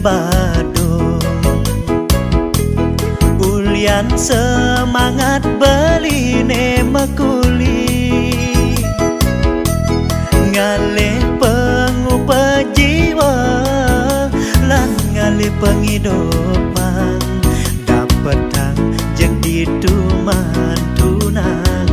Badung. Ulian semangat beline mekuli, ngalih pengupa jiwa lan ngalih penghidupan, dapetang jadi tuman tunangan.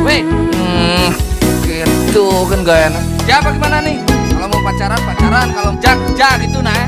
Weh, gitu kan gak enak. Ya apa gimana nih? Kalau mau pacaran, kalau jak gitu nah.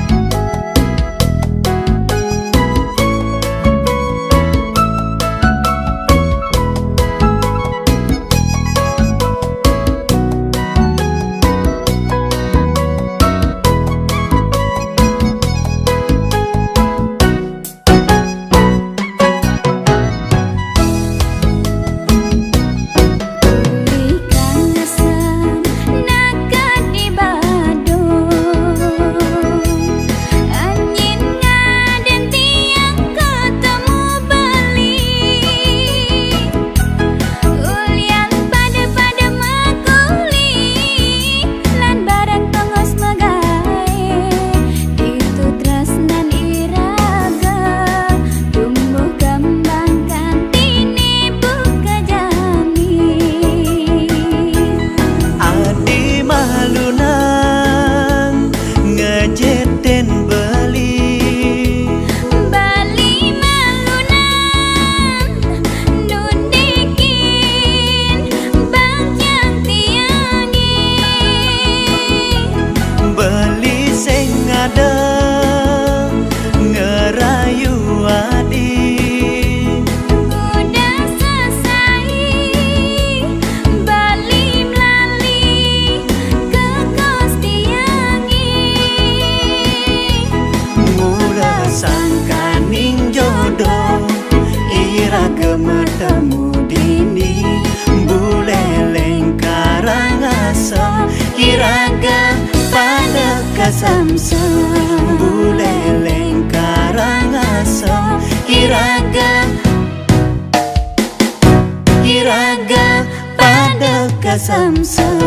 Samsam buleleng karangasem iraga pada kasamsam.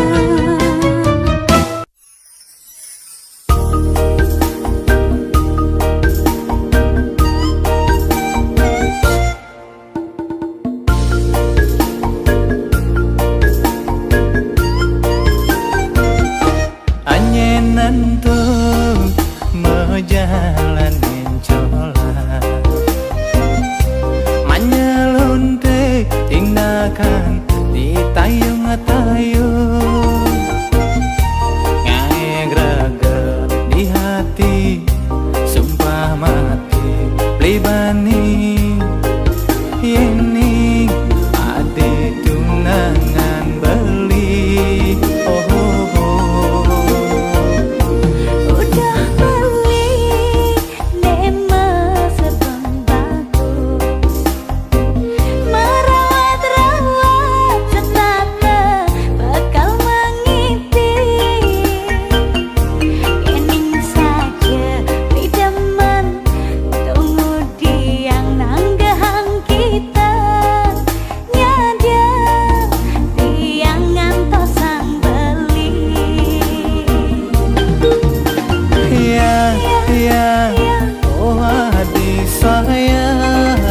sayang,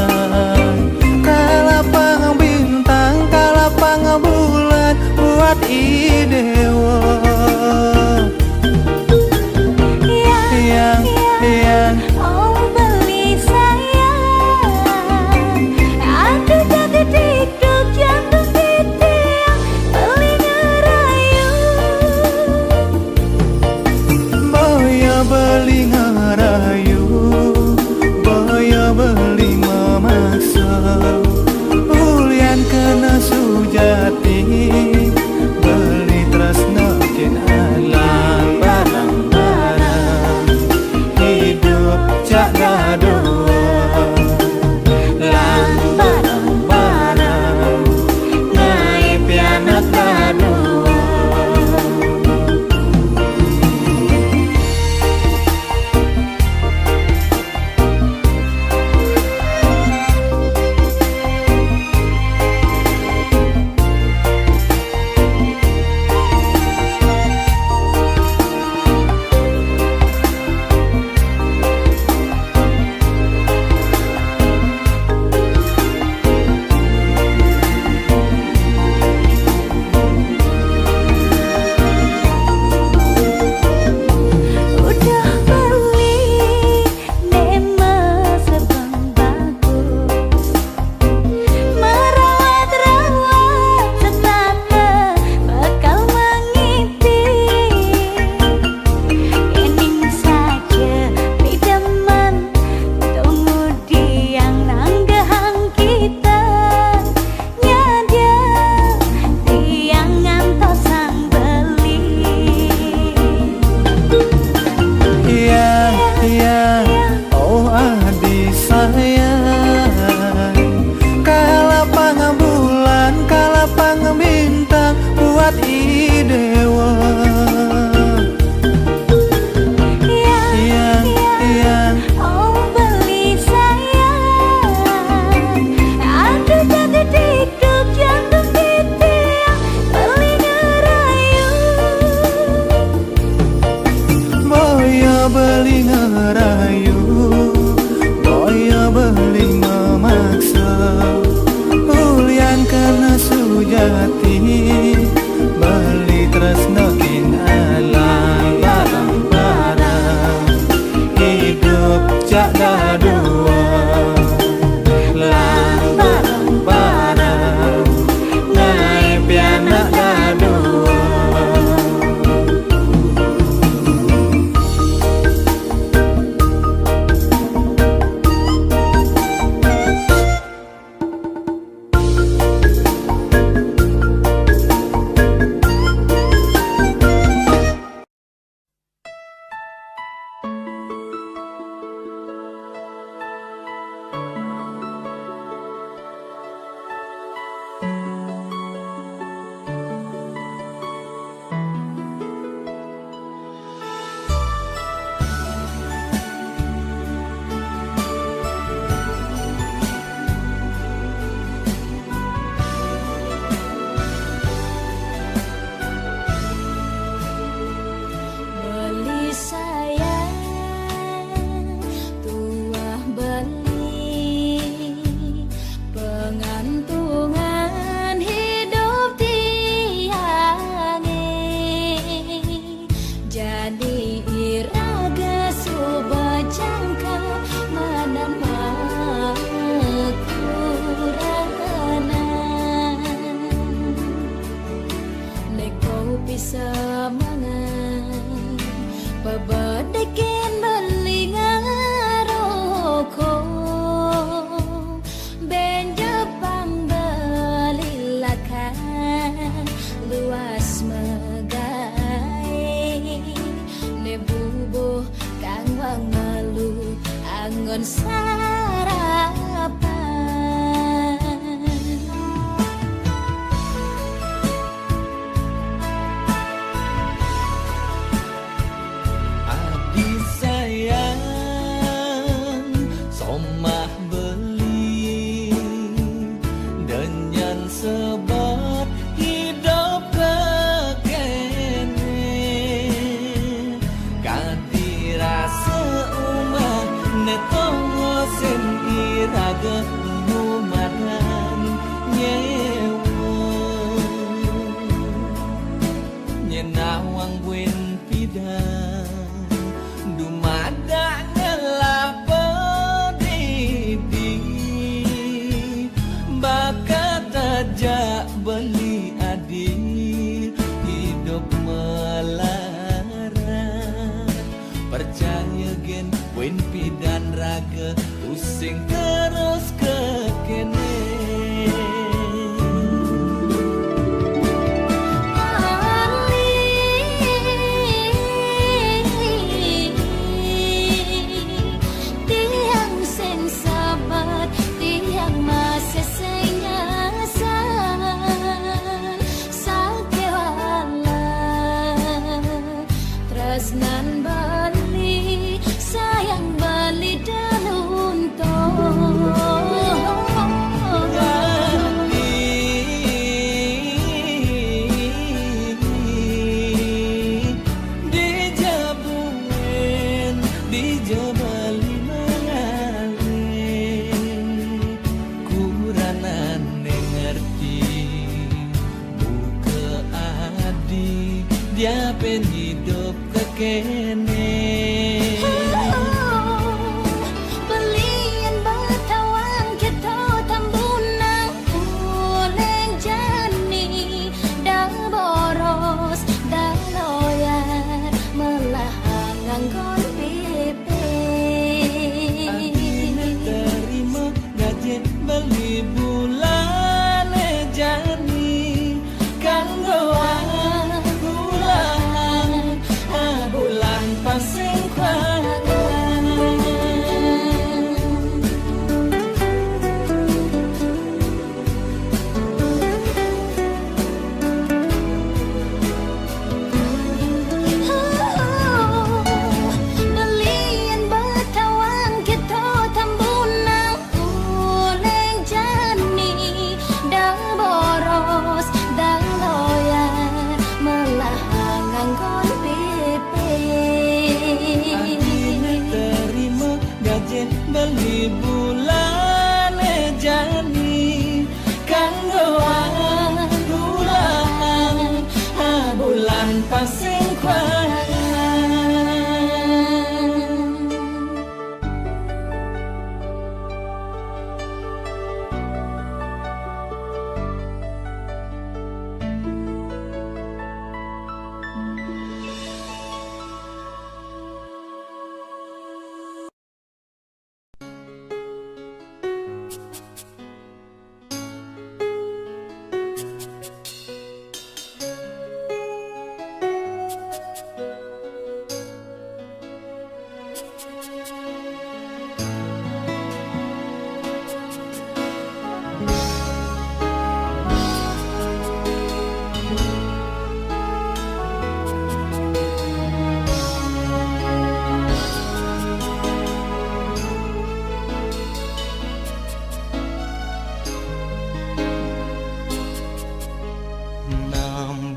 kalapang bintang, kalapang bulan buat idewa. Yang oh beli sayang, aku jadi dikduk jantung titik beli ngerayu. boya beli ngerayu, boya beli memaksa, ulian kena sujati, beli tresno kin alam barang-barang, hidup cak gadua, lang barang-barang, ngai pianak gadua. Udah beli nemes sebang bagus, merawat-rawat setata bakal mengipi. Ening saja pidaman kemudian nanggehang kita nyada tiang ngantos sang beli. Yang, oh adik sayang, kalapang bulan, kalapang bintang buat idewa. Yang, Oh beli sayang, aku jadi dikduk jantung titik beli ngerayu. boya beli ngerayu, boya beli memaksa, ulian kena sujati, beli tresno kin alam barang-barang, hidup cak gadua, lang barang-barang, ngai pianak gadua. Beli sayang, tuah beli pengantungan hidup tiange, jadi iraga subajangka manan makuranan. Neko bisa mangan babadekin beli ngaroko, ben Jepang beli lakan luas megai, ne bubuh kang wang malu anggon sarapan. Adik sayang, somah beli dengan sebat hidup kekene, kadira seumah netongo se again Wimpi dan raga pusing terus ke kene Tiang sen sabar tiang masih senyasan sakewala tresnan bali sayang bali dan untung di jabungen di jabali mengalir kuranan ngerti buka adi dia pen hidup kekene belian batawan kita tambunang uleng jani dah boros dah loyar melahan nganggon pipi Adine terima gaji beli bulan jani kanggoan bulan pasing kwangan belian batawan kita tambunang uleng jani dah boros dah loyar melahan nganggon pipi Adine terima gaji beli bulan jani kanggoan bulan pasing kwangan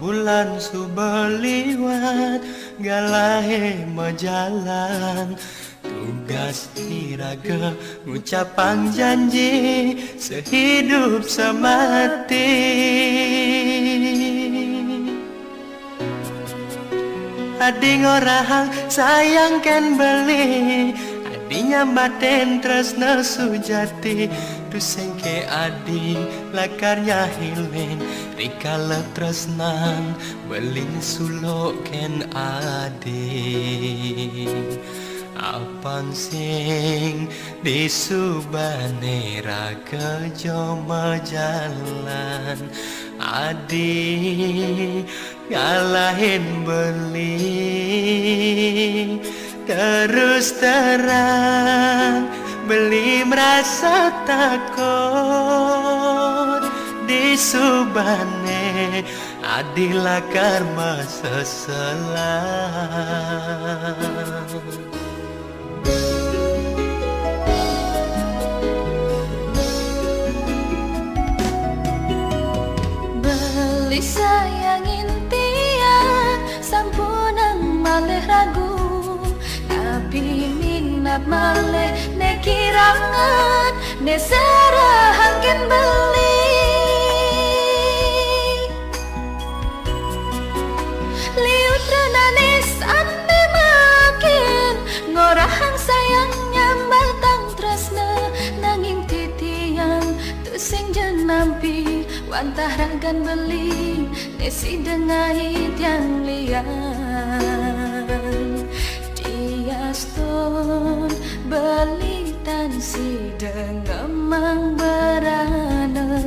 bulan subeliwat galahe majalan tugas tiraga ngucapan janji sehidup semati adi ngorahang sayang kan beli adi nyambaten tresna sujati tusengke adi lakarnya hilen rikala tresnan belin suloken adi apan sing disubane raga joma jalan adi ngalahin beli terus terang beli merasa takut disubane adilah karma seselang beli sayangin tiang sampunang malih ragu tapi minat malih ne kirangan ne serahanken beli liut renane sampe makin ngorahang sayang nyambal tang tresna nanging titiang tusing jenampi wantah ragan beli nesi dengait yang lian dia sto si dengemang berana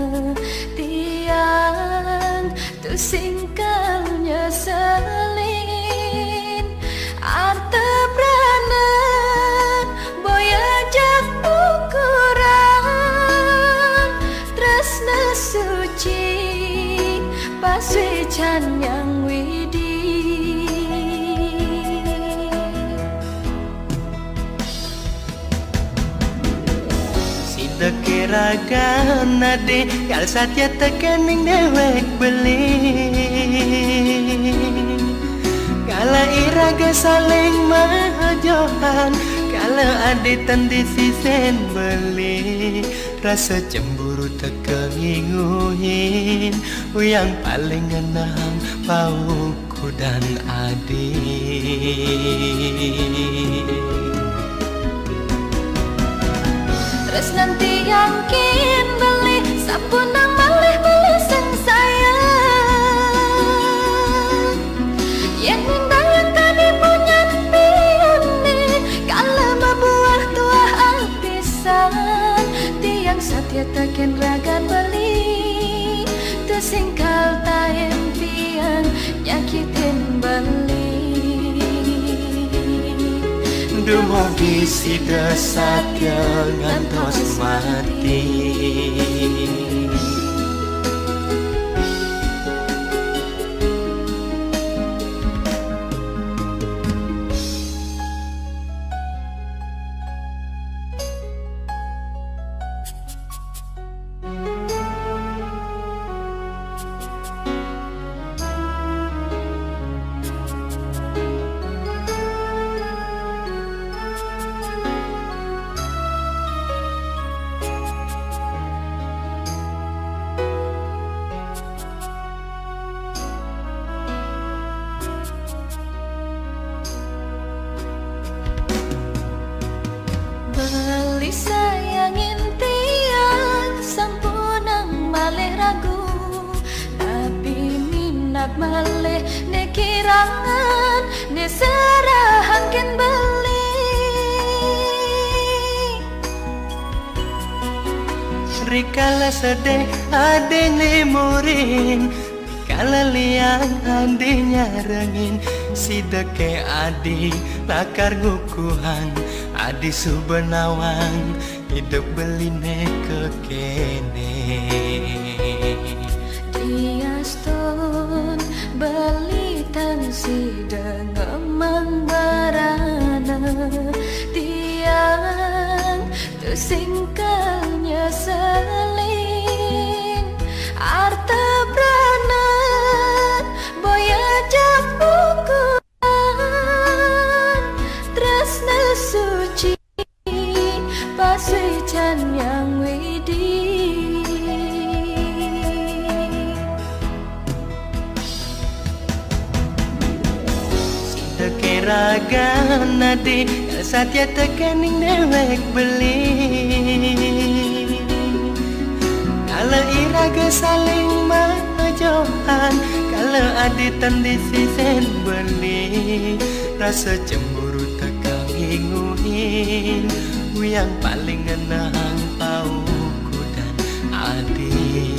tiang tu singkalnya selin arte berana boya jak ukuran tresna suci paswecan yang widi Dekiraga nade kal satya tekening dewek beli kala iraga saling mahajohan kala ade tandisi sen beli rasa cemburu tekenginguhin yang paling ngenang pauku dan adik. Terus nanti yakin beli sapunang malih beli sang sayang yang mindayan tadi punya pione kalau membuah tuah apisan tiang satya takin ragan beli tersingkal tayang tiang nyakitin beli Dumugi sida satya ngantos mati. Beli sayangin tiang sampunang malih ragu tapi minat malih ne kirangan ne serahangkin beli Rikala sedih ade nemurin kala liang ade nyarengin sideke adi lakar ngukuhan adi subenawang hidup beline kekene Diaston beli tangsi dengemang barana tiang tu singkalnya selin arta brana boya jak ukuran tresna suci paswecan yang widi Dekiraga nade satya tekening dewek beli kala iraga saling majohan kala ade tandisi sen beli rasa cemburu tekang inguhin yang paling ngenang pauku dan adik.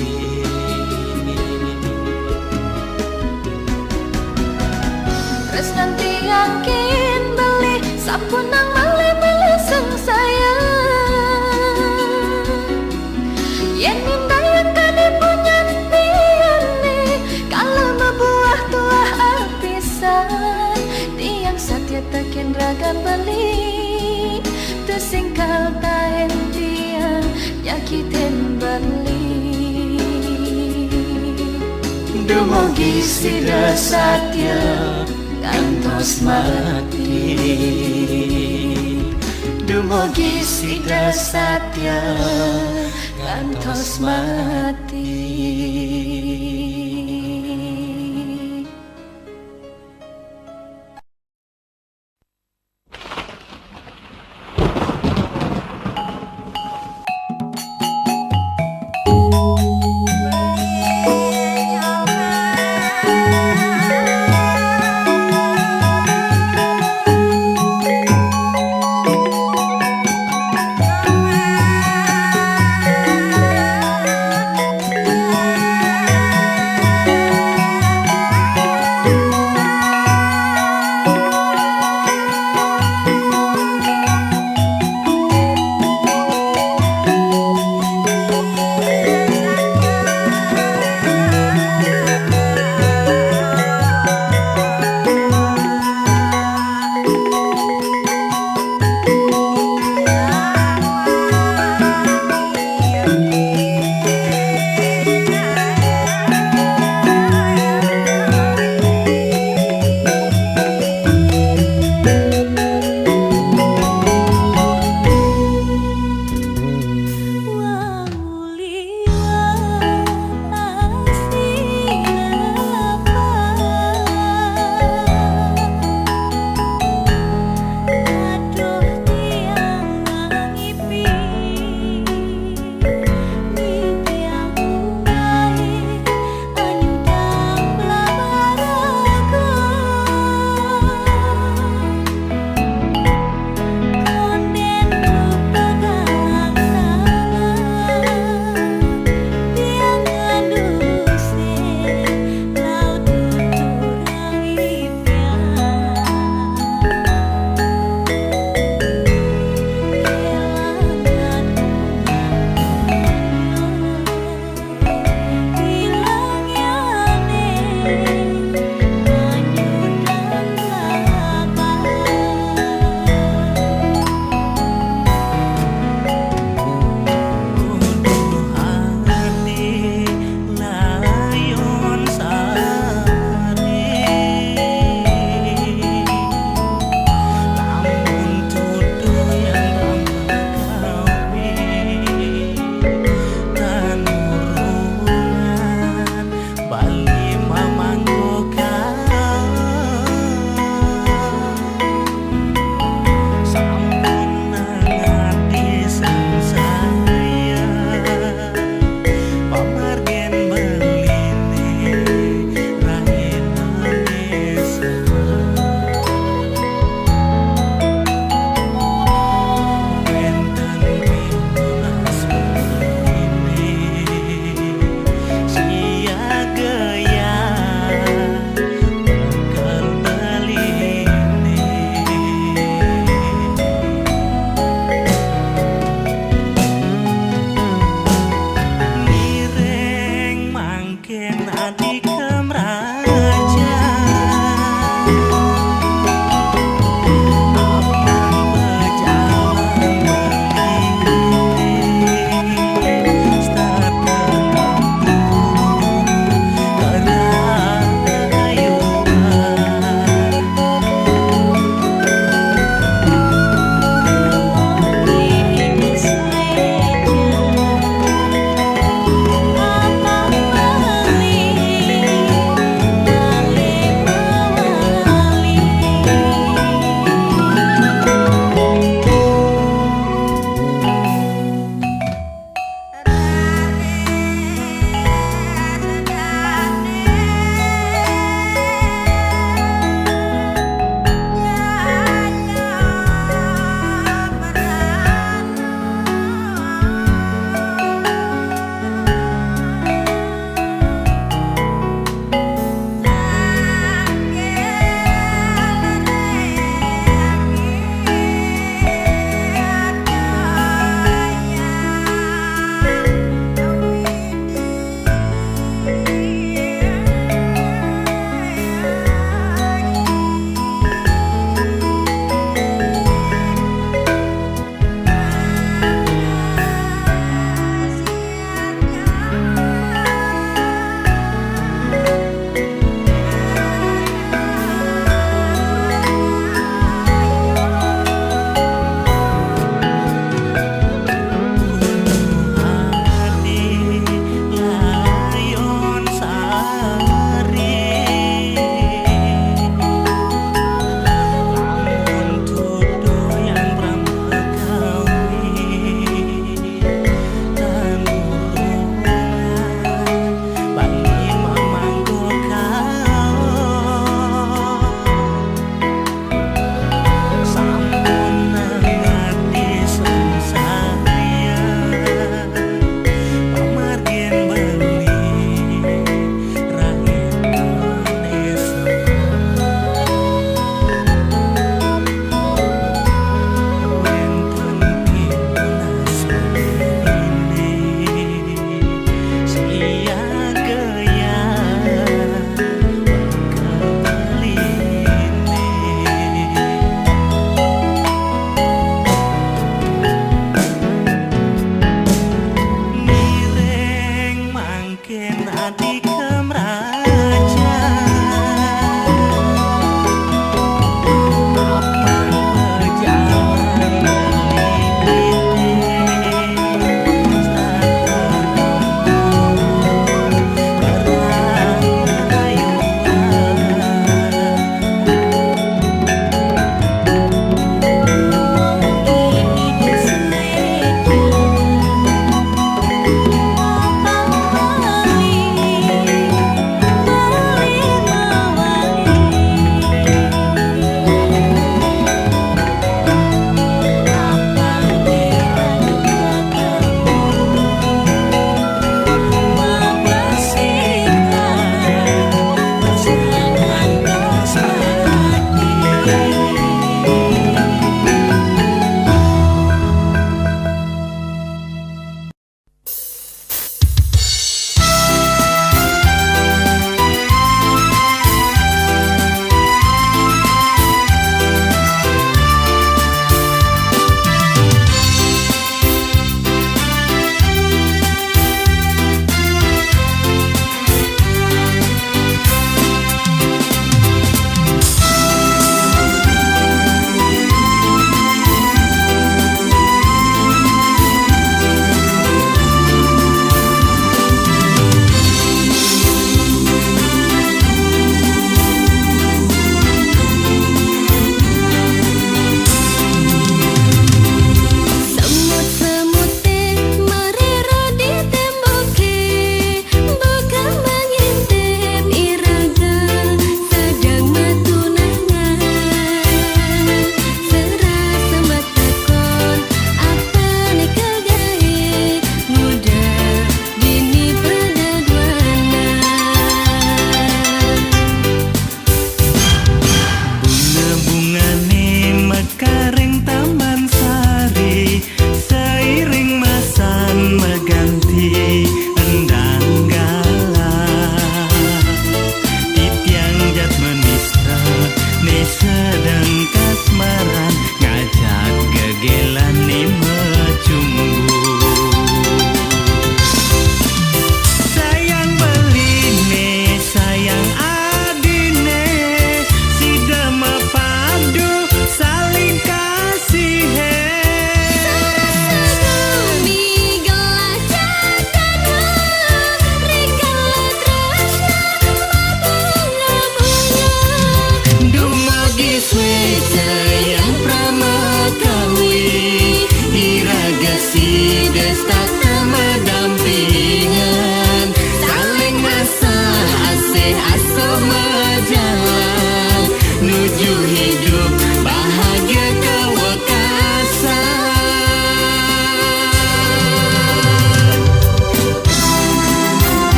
Terus nanti yakin beli sapunang malih beli sang sayang yang mindayan kadi punya pione kalau membuah tuah apisan tiang satya takin ragan beli tersingkal taen tiang nyakitin beli Dumugi sida satya ngantos mati. Dumugi sida satya ngantos mati.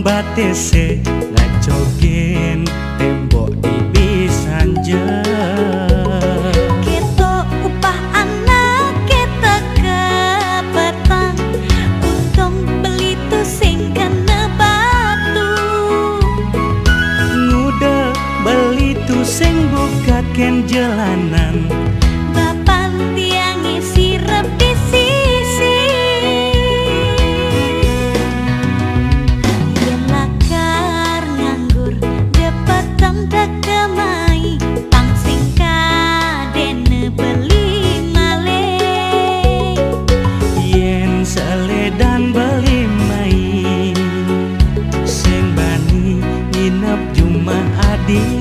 Tong batese ngacogen tembok di Bisanja. Kita upah anak kita ke petang, untung beli tu sing kena batu. Ngude beli tu sing buka ken jalanan. Bapan tiang isi di sisi. Yen lakar nganggur depetang dak kemai, pangsing kadene beli malih. Yen seledan beli mai, sing bani nginep Jumat adine.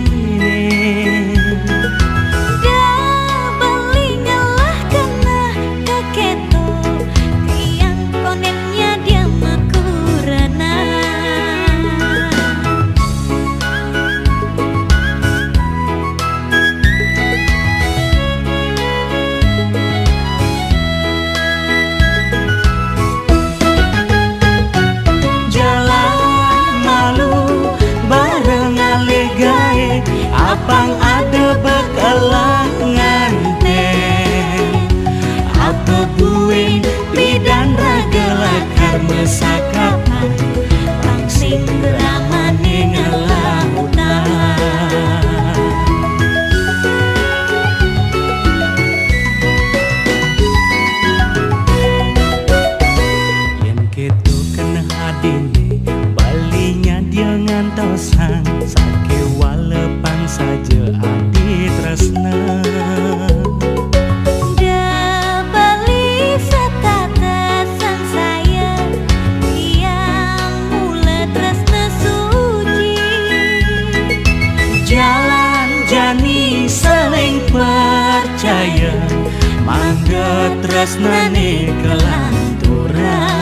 Apang ada bekalan nganteng, apa buing bidan ragelakar mesakapan, pangsing ramane ngalaunan. Yen kitu kena hadine balinya dia ngantosan sake walepan saja adi tresna. Dah beli setatasan saya, yang mula tresna suci. Jalan jani saling percaya, mangga tresnane kelanturan.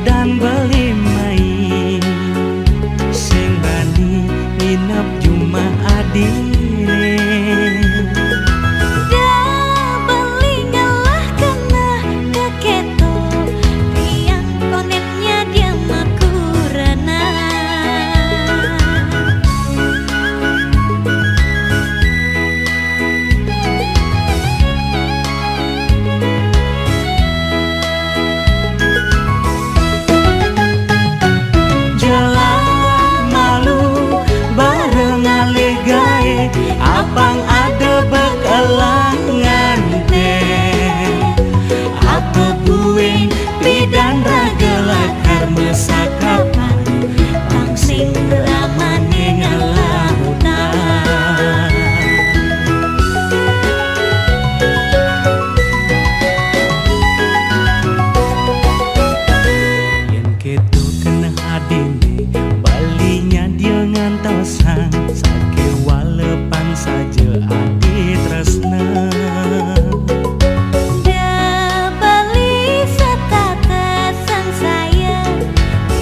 Dan beli mai, sing bani nginep Jumat adine. Dah beli ngalah kena keketo, tiang konetnya dia makurana. Apang ada bekalan nganteng, apa buing bidan ragelakar mesakapan, pangsing ramane ngalaunan. Yen kitu kena hadine balinya dia ngantosan sake walepan saja adi tresna. Dah beli setatasan saya,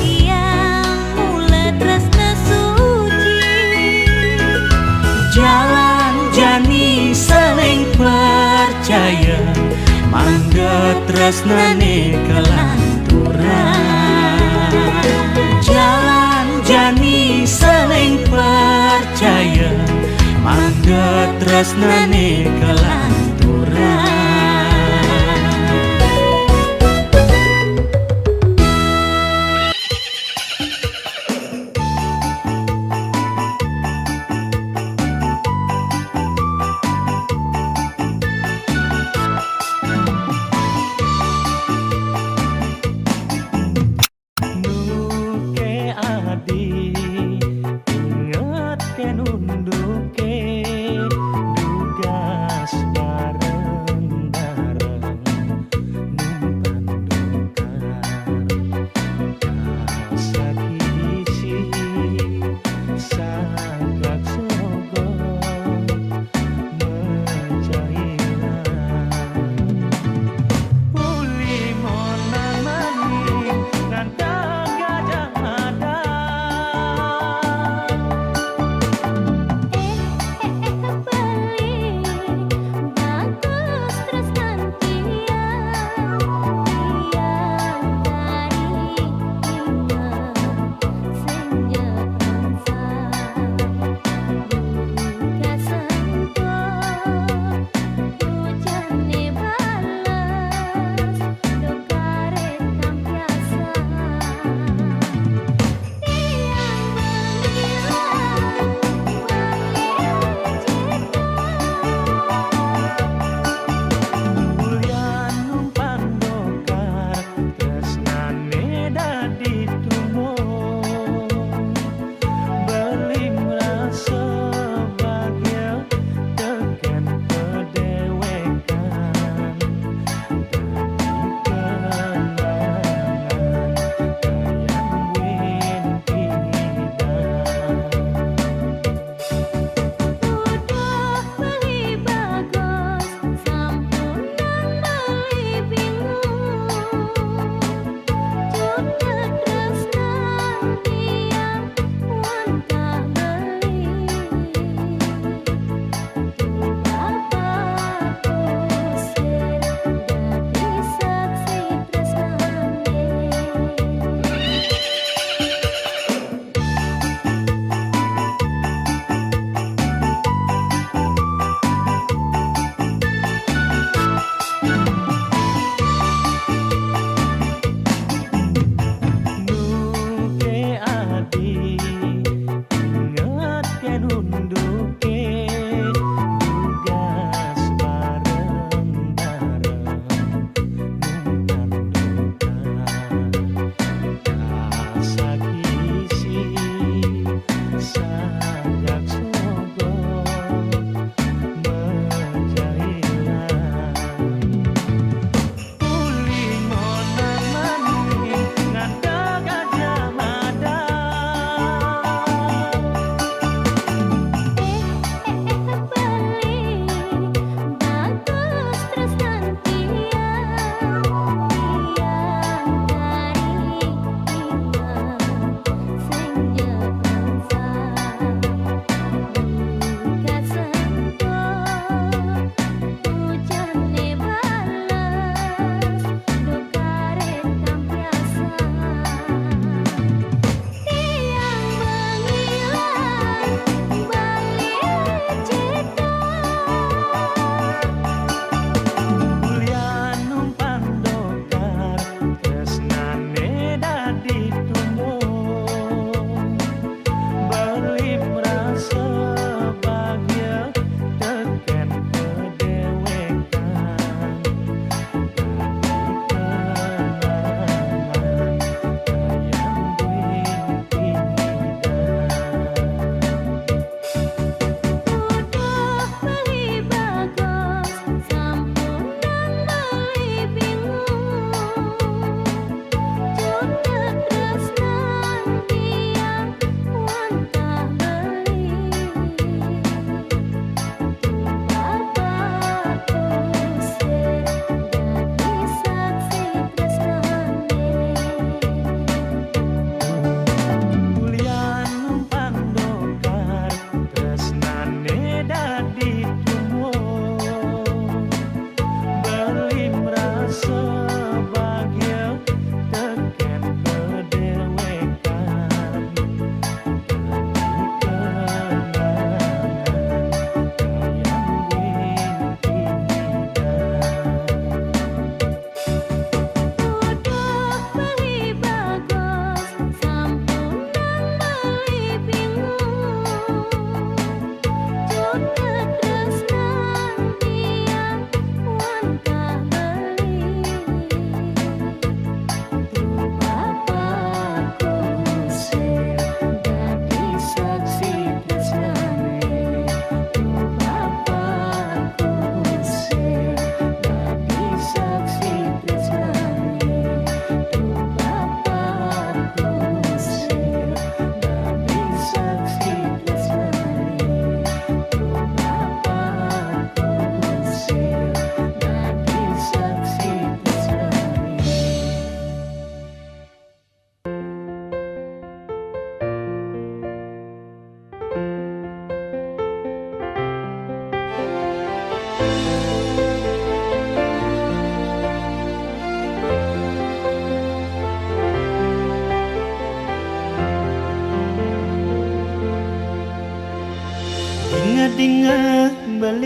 yang mula tresna suci. Jalan jani saling percaya, mangga tresnane kelanturan. Jalan jani saling percaya, mangga tresnane kelanturan.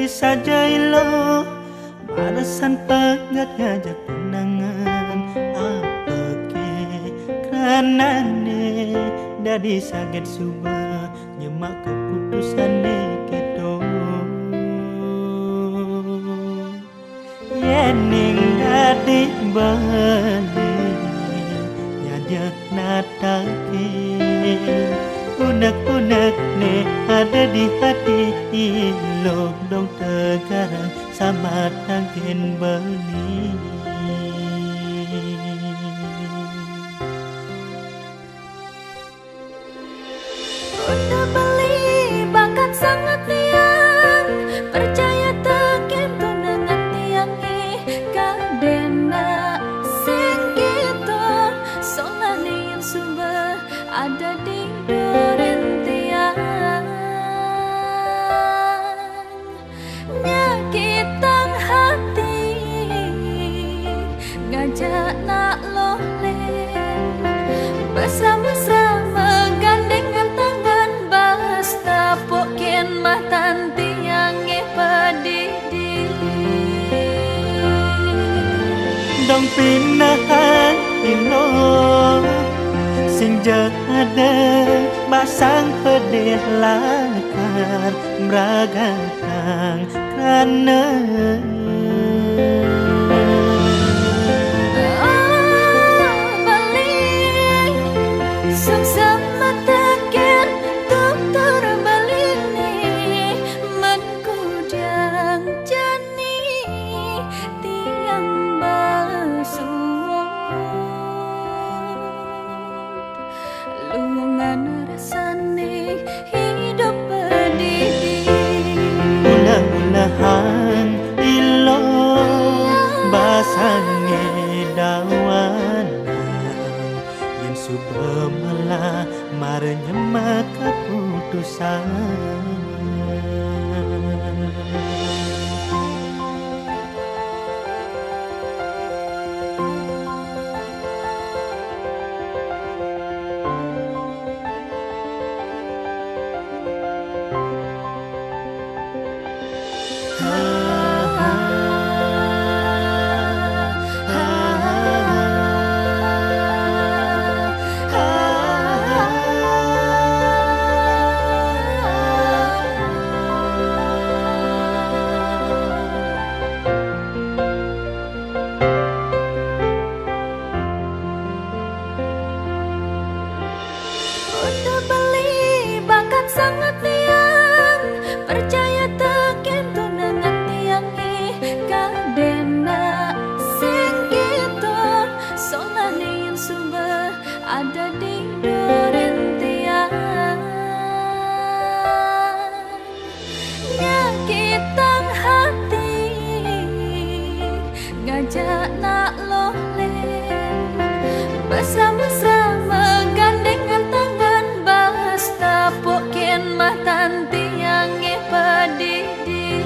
saja ilo balasan pegat ngajak tunangan apa ke karenane dadi sakit suba nyemak keputusan kedo yening dadi balik nyajak natake unek-unek ne ada di hati ilo dong tegarang sama tangkin beli Udah beli bakat sangat liang percaya tekin tunangan tiang kadena sing gitu solani yang sumber ada di duren tiang nyakitang hati ngajak nak lolen bersama-sama gandengan tangan bas tapokin matan tiang pedidi dong pinahan ilo sing ada basang pedih lakar meragatang karena balik sama tekan dokter balik nih menkudang jani tiang basuh lungan rasane hidup pedih ulah-ulahan ilo basange dawan yang sudah malah marnya keputusan Udah beli bakat sangat liang percaya tekin tunangan tiang kadena sing gitu solani yang sumber ada di duren tiang nyakitang hati ngajak nak lolen bersama-sama gandengan tangan bas tapokin matan tiang pedidi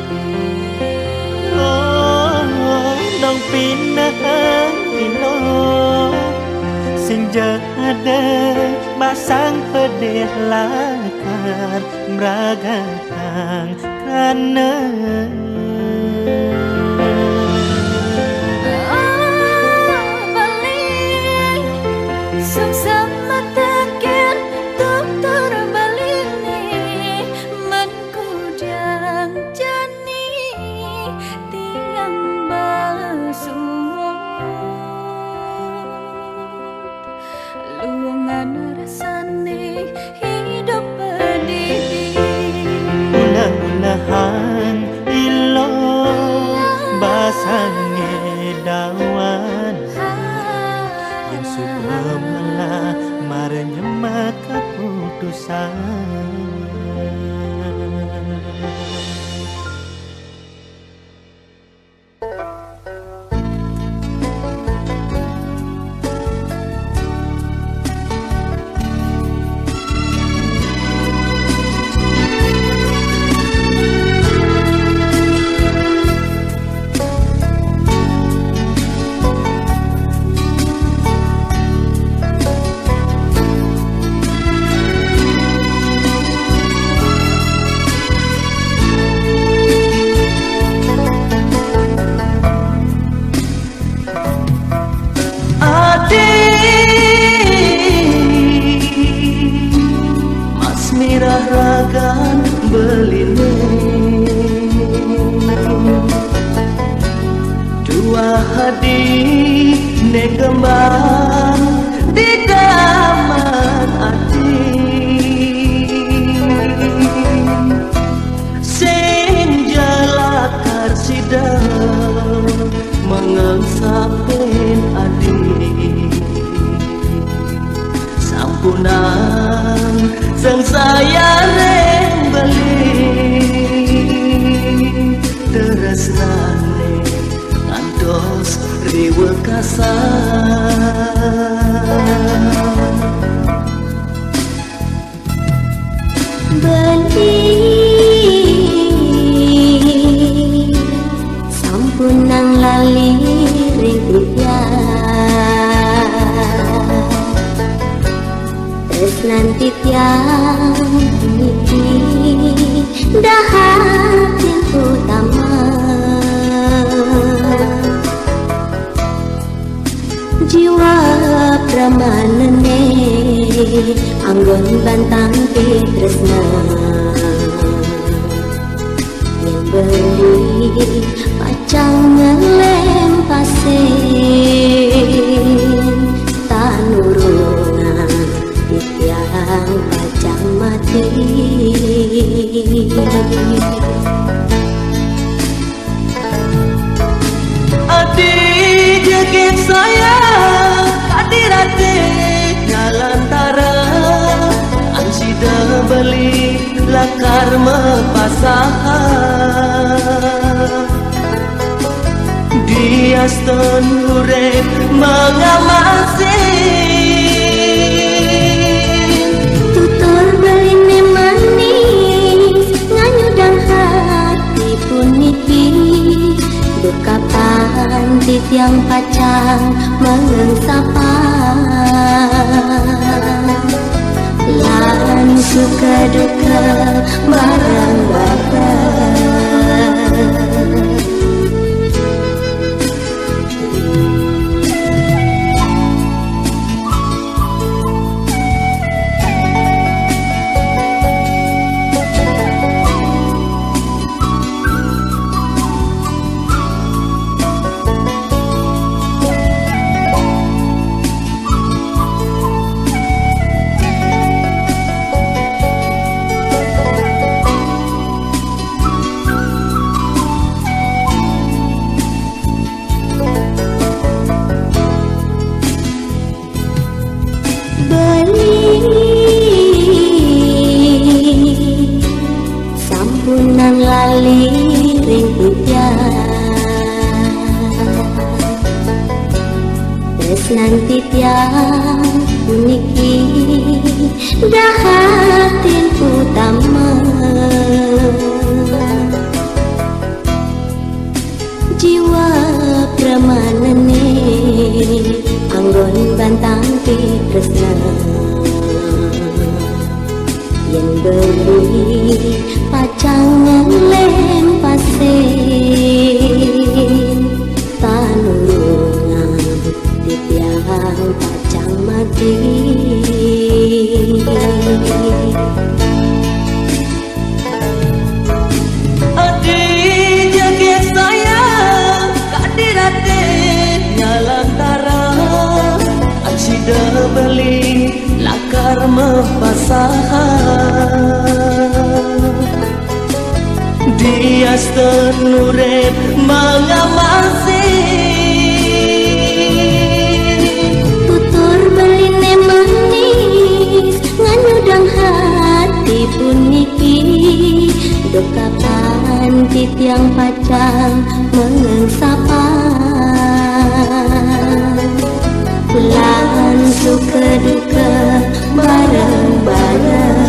dong pinahan ilo sing ada basang pedih lakar meragatang karena balik sama tekan dokter balik nih menkudang jani tiang basuh lungan rasane hidup pedih ulah-ulahan ilo basange dawan yang sudah malah marnya keputusan Dua hadi ne kembang di daman ati sing jalakar sidang mengangsapin adi sampunan sang saya reng beli teresnane ngantos riwe beli sampun nang lali rupiah terus nanti tiang niki dahatin utama jiwa pramanene anggon bantang tresna yang beli pacang ngelem pasien tanurungan tiang pacang mati adik jaget saya kadirate ngalantara ansida beli lakar mepasahan diaston urep mengamasi tutur beline manis nganyudang hati puniki dukapan titiang pacang mengengsapan lan suka duka bareng-bareng sampunan lali ring terus nanti tiang puniki dahatin utama jiwa pramanane anggon bantang tresna yang beli pacang ngelem pasien tanurungan di tiang pacang mati adik jaget saya kadirate ngalantara ansida beli lakar mepasahan diaston urep mengamasi tutur beline manis nganyudang hati puniki dukapan titiang pacang mengengsapan lan suka duka bareng-bareng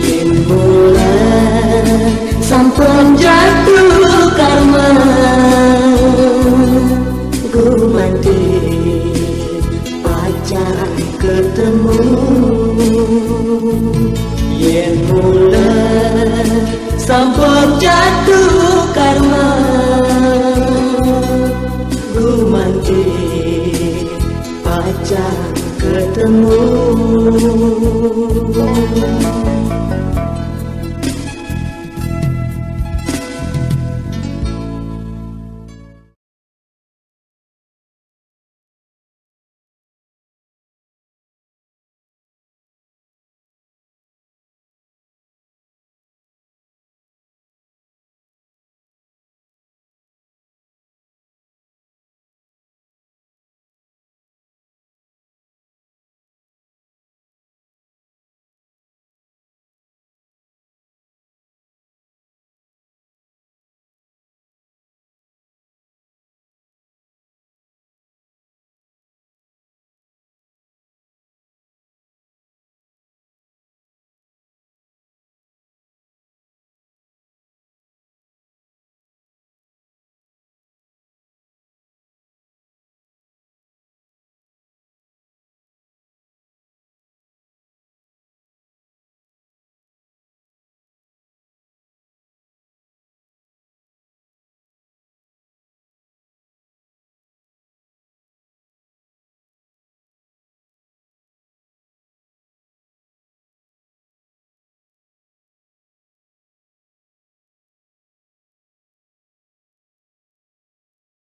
yen mula sampun jatuh karma gumanti pacar ketemu yen mula sampun jatuh